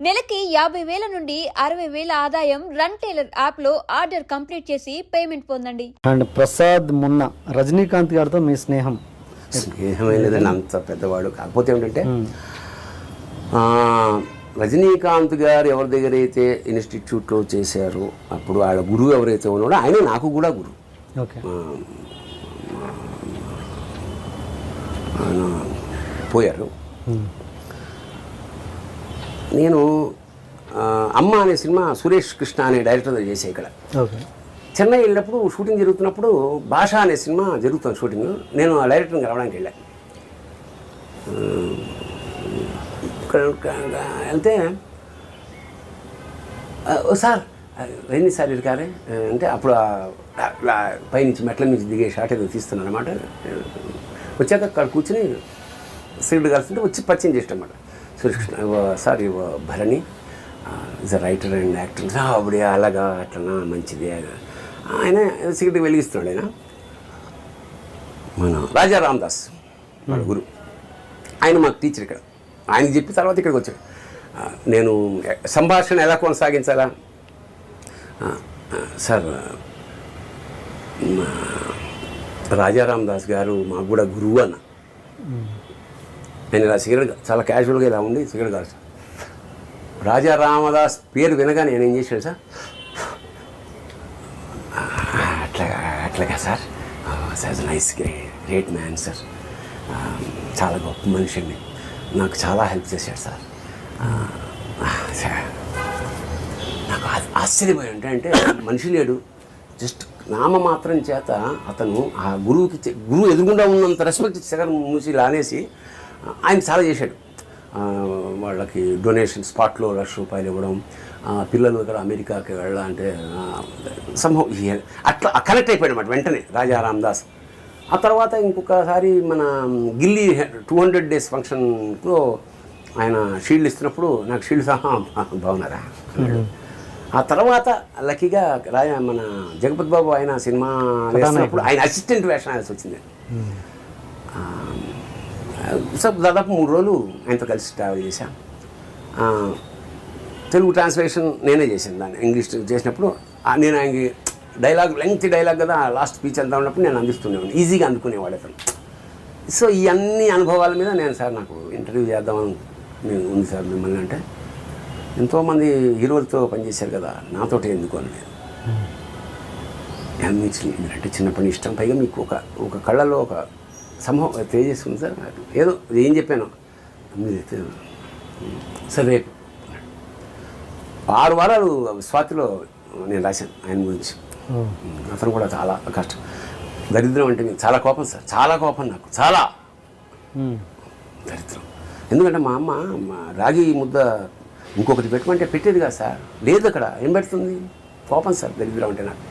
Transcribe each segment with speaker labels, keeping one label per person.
Speaker 1: నెలకి 50,000 నుండి 60,000 ఆదాయం రన్ టైలర్ యాప్లో ఆర్డర్ కంప్లీట్ చేసి పేమెంట్ పొందండి.
Speaker 2: అండ్ ప్రసాద్ మొన్న రజనీకాంత్ గారితో మీ స్నేహం
Speaker 3: లేదండి, అంత పెద్దవాడు కాకపోతే ఏమిటంటే రజనీకాంత్ గారు ఎవరి దగ్గర అయితే ఇన్స్టిట్యూట్లో చేశారో అప్పుడు వాళ్ళ గురువు ఎవరైతే ఉన్నాడో ఆయనే నాకు కూడా గురువు.
Speaker 2: ఓకే.
Speaker 3: ఆయన పోయారు. నేను అమ్మ అనే సినిమా సురేష్ కృష్ణ అనే డైరెక్టర్ చేసే ఇక్కడ
Speaker 2: ఓకే.
Speaker 3: చెన్నై వెళ్ళినప్పుడు షూటింగ్ జరుగుతున్నప్పుడు భాష అనే సినిమా జరుగుతుంది షూటింగ్. నేను ఆ డైరెక్టర్ని కలవడానికి వెళ్ళాను. వెళ్తే సార్ రైని సార్ ఇరుకారే అంటే అప్పుడు పైనుంచి మెట్ల నుంచి దిగే షాట్ ఏదో తీస్తున్నాను అనమాట. వచ్చాక అక్కడ కూర్చుని సీట్లు కలుస్తుంటే వచ్చి పరిచయం చేసినమాట. సురేష్ సార్ ఇవ Bharani is a writer and actor. అప్పుడే అలాగా అట్లనా మంచిది. ఆయన సిగరెట్ వెలిగిస్తున్నాడు. ఆయన మన రాజా రామదాస్ వాళ్ళ గురు. ఆయన మాకు టీచర్ ఇక్కడ. ఆయనకి చెప్పి తర్వాత ఇక్కడికి వచ్చాడు. నేను సంభాషణ ఎలా కొనసాగించాలా సార్, రాజారాం దాస్ గారు మాకు కూడా గురువు అన్న. నేను ఇలా సిగరెట్ చాలా క్యాజువల్గా ఇలా ఉండి సిగరెట్ కాదు సార్. రాజా రామదాస్ పేరు వినగా నేను ఏం చేశాను సార్, అట్లాగా sir, sir nice great man sir, చాలా గొప్ప మనిషి అండి, నాకు చాలా హెల్ప్ చేశాడు సార్. నాకు ఆశ్చర్యపోయి అంటే మనిషి లేడు, జస్ట్ నామమాత్రం చేత అతను ఆ గురువు ఎదురుగుండా ఉన్నంత రెస్పెక్ట్ సెగర్ మూసి లానేసి ఆయన చాలా చేశాడు. వాళ్ళకి డొనేషన్ స్పాట్లో ₹1,00,000 ఇవ్వడం, పిల్లలు ఇక్కడ అమెరికాకి వెళ్ళాలంటే సంభవం అట్లా కనెక్ట్ అయిపోయాడు అన్నమాట వెంటనే రాజా రామదాస్. ఆ తర్వాత ఇంకొకసారి మన గిల్లీ 200 days ఫంక్షన్లో ఆయన షీల్డ్ ఇస్తున్నప్పుడు నాకు షీల్డ్ సహా బాగున్నారా. ఆ తర్వాత లక్కీగా మన జగపతి బాబు ఆయన సినిమా వేసినప్పుడు ఆయన అసిస్టెంట్ వేషం వేయాల్సి వచ్చింది. సో దాదాపు 3 రోజులు ఆయనతో కలిసి ట్రావెల్ చేశాను. తెలుగు ట్రాన్స్లేషన్ నేనే చేశాను. దాన్ని ఇంగ్లీష్ చేసినప్పుడు నేను ఆయనకి డైలాగ్ లెంగ్త్ డైలాగ్ కదా లాస్ట్ స్పీచ్ అంతా ఉన్నప్పుడు నేను అందిస్తున్నాను, ఈజీగా అందుకునేవాడు అతను. సో ఈ అన్ని అనుభవాల మీద నేను సార్ నాకు ఇంటర్వ్యూ చేద్దామని నేను ఉంది సార్ మిమ్మల్ని అంటే, ఎంతోమంది హీరోలతో పనిచేశారు కదా నాతోటి ఎందుకు అని. అంటే చిన్నప్పటి ఇష్టం, పైగా మీకు ఒక కళ్ళలో ఒక సంభవం తెలియజేసుకుంది సార్. ఏదో ఏం చెప్పాను మీరు సార్ రేపు 6 వారాలు స్వాతిలో నేను రాశాను ఆయన గురించి. అతను కూడా చాలా కష్టం, దరిద్రం అంటే మీకు చాలా కోపం సార్, చాలా కోపం నాకు, చాలా దరిద్రం. ఎందుకంటే మా అమ్మ రాగి ముద్ద ఇంకొకటి పెట్టమంటే పెట్టేది కాదు సార్, లేదు అక్కడ ఏం పెడుతుంది, కోపం సార్, దరిద్రం అంటే నాకు.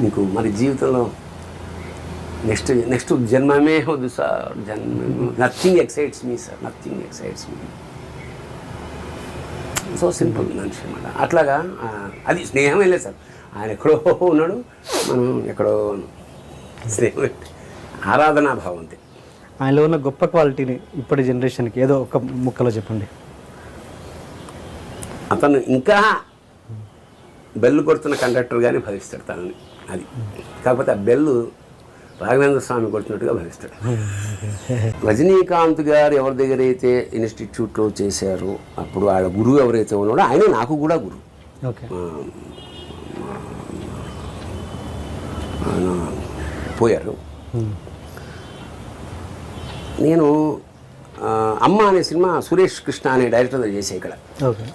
Speaker 3: మీకు మరి జీవితంలో నెక్స్ట్ జన్మమే వద్దు sir, nothing excites me sir, nothing excites me. So simple మనిషి అన్నమాట. అట్లాగా అది స్నేహం వెళ్ళలేదు సార్. ఆయన ఎక్కడో ఉన్నాడు, మనం ఎక్కడో స్నేహం, ఆరాధనా భావం అంతే.
Speaker 2: ఆయనలో ఉన్న గొప్ప క్వాలిటీని ఇప్పటి జనరేషన్కి ఏదో ఒక ముక్కలో చెప్పండి.
Speaker 3: అతను ఇంకా బెల్లు కొడుతున్న కండక్టర్గానే భావిస్తాడు తనని. అది కాకపోతే ఆ బెల్లు రాఘవేంద్ర స్వామి కొడుతున్నట్టుగా భావిస్తాడు. రజనీకాంత్ గారు ఎవరి దగ్గర అయితే ఇన్స్టిట్యూట్లో చేశారో అప్పుడు వాళ్ళ గురువు ఎవరైతే ఉన్నాడో ఆయనే నాకు కూడా గురువు.
Speaker 2: ఓకే.
Speaker 3: ఆయన పోయారు. నేను అమ్మ అనే సినిమా సురేష్ కృష్ణ అనే డైరెక్టర్ చేసే ఇక్కడ
Speaker 2: ఓకే.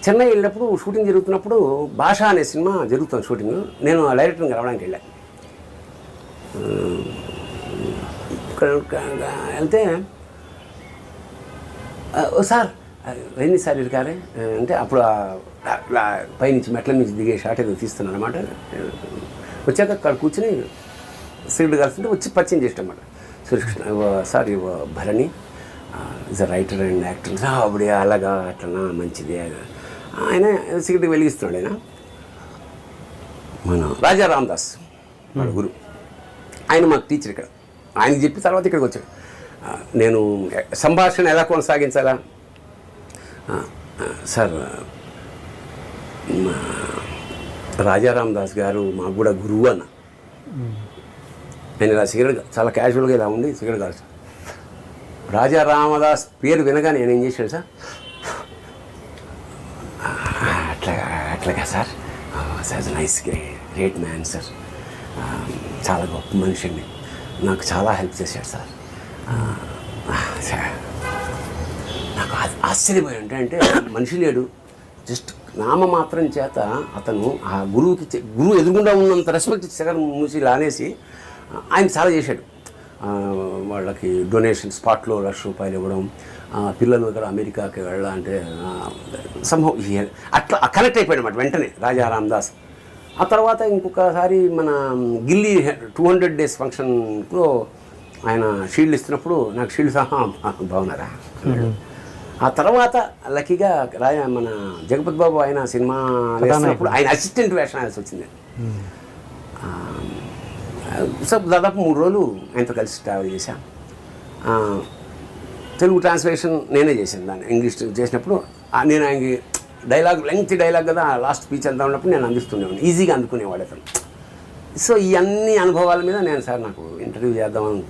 Speaker 3: చెన్నై వెళ్ళినప్పుడు షూటింగ్ జరుగుతున్నప్పుడు భాష అనే సినిమా జరుగుతుంది షూటింగ్. నేను ఆ డైరెక్టర్ని కలవడానికి వెళ్ళాను. వెళ్తే సార్ రైని సార్ ఇరుకారే అంటే అప్పుడు పైనుంచి మెట్ల నుంచి దిగే షాట్ ఏదో తీస్తున్నాను అనమాట. వచ్చాక అక్కడ కూర్చుని సీట్లు కలుస్తుంటే వచ్చి పరిచయం చేసినమాట. సురేష్ కృష్ణ సార్ ఇవ Bharani is a writer and actor. అప్పుడే అలాగా అట్లనా మంచిది. ఆయన సిగరెట్ వెలిగిస్తున్నాడు. ఆయన మన రాజా రామదాస్ వాళ్ళ గురు. ఆయన మాకు టీచర్ ఇక్కడ. ఆయనకి చెప్పి తర్వాత ఇక్కడికి వచ్చాడు. నేను సంభాషణ ఎలా కొనసాగించాలా సార్ రాజారాం దాస్ గారు మాకు కూడా గురువు అన్న. నేను ఇలా సిగరెట్ చాలా క్యాజువల్గా ఇలా ఉండి సిగరెట్ కాదు సార్. రాజా రామదాస్ పేరు వినగానే నేను ఏం చేశాడు సార్, అట్లాగా sir, sir nice great man sir, చాలా గొప్ప మనిషి అండి, నాకు చాలా హెల్ప్ చేశాడు సార్. నాకు ఆశ్చర్యపోయి అంటే మనిషి లేడు, జస్ట్ నామమాత్రం చేత అతను ఆ గురువు ఎదురుగుండా ఉన్నంత రెస్పెక్ట్ శేఖర్ మూసి లానేసి ఆయన చాలా చేశాడు. వాళ్ళకి డొనేషన్ స్పాట్లో ₹1,00,000 ఇవ్వడం, పిల్లలు ఇక్కడ అమెరికాకి వెళ్ళాలంటే సంభవం అట్లా కనెక్ట్ అయిపోయాడు అన్నమాట వెంటనే రాజారాం దాస్. ఆ తర్వాత ఇంకొకసారి మన గిల్లీ 200 days ఫంక్షన్లో ఆయన షీల్డ్ ఇస్తున్నప్పుడు నాకు షీల్డ్ సహా బాగున్నారా. ఆ తర్వాత లక్కీగా మన జగపతి బాబు ఆయన సినిమా వేసినప్పుడు ఆయన అసిస్టెంట్ వేషం వేయాల్సి వచ్చింది. సో దాదాపు 3 రోజులు ఆయనతో కలిసి ట్రావెల్ చేశాం. తెలుగు ట్రాన్స్లేషన్ నేనే చేశాను, దాన్ని ఇంగ్లీష్ చేసినప్పుడు నేను ఆయనకి లెంగ్తీ డైలాగ్ కదా, లాస్ట్ స్పీచ్ అంతా ఉన్నప్పుడు నేను అందిస్తుండేవాడిని, ఈజీగా అందుకునేవాడు అతను. సో ఈ అన్ని అనుభవాల మీద నేను సార్ నాకు ఇంటర్వ్యూ చేద్దామని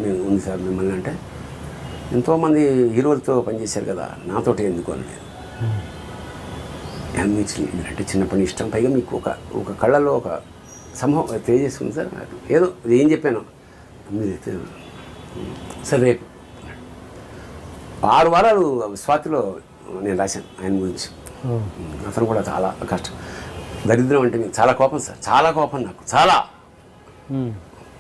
Speaker 3: నేను ఉంది సార్ మిమ్మల్ని, అంటే ఎంతోమంది హీరోలతో పనిచేశారు కదా, నాతోటి ఎందుకు అని. అంటే చిన్నప్పటి ఇష్టం, పైగా మీకు ఒక కళ్ళలో ఒక సంభవం తెలియజేసుకుంది సార్. ఏదో ఏం చెప్పాను మీరైతే సార్ రేపు 6 వారాలు స్వాతిలో నేను రాశాను ఆయన గురించి. అతను కూడా చాలా కష్టం, దరిద్రం అంటే మీకు చాలా కోపం సార్, చాలా కోపం నాకు చాలా.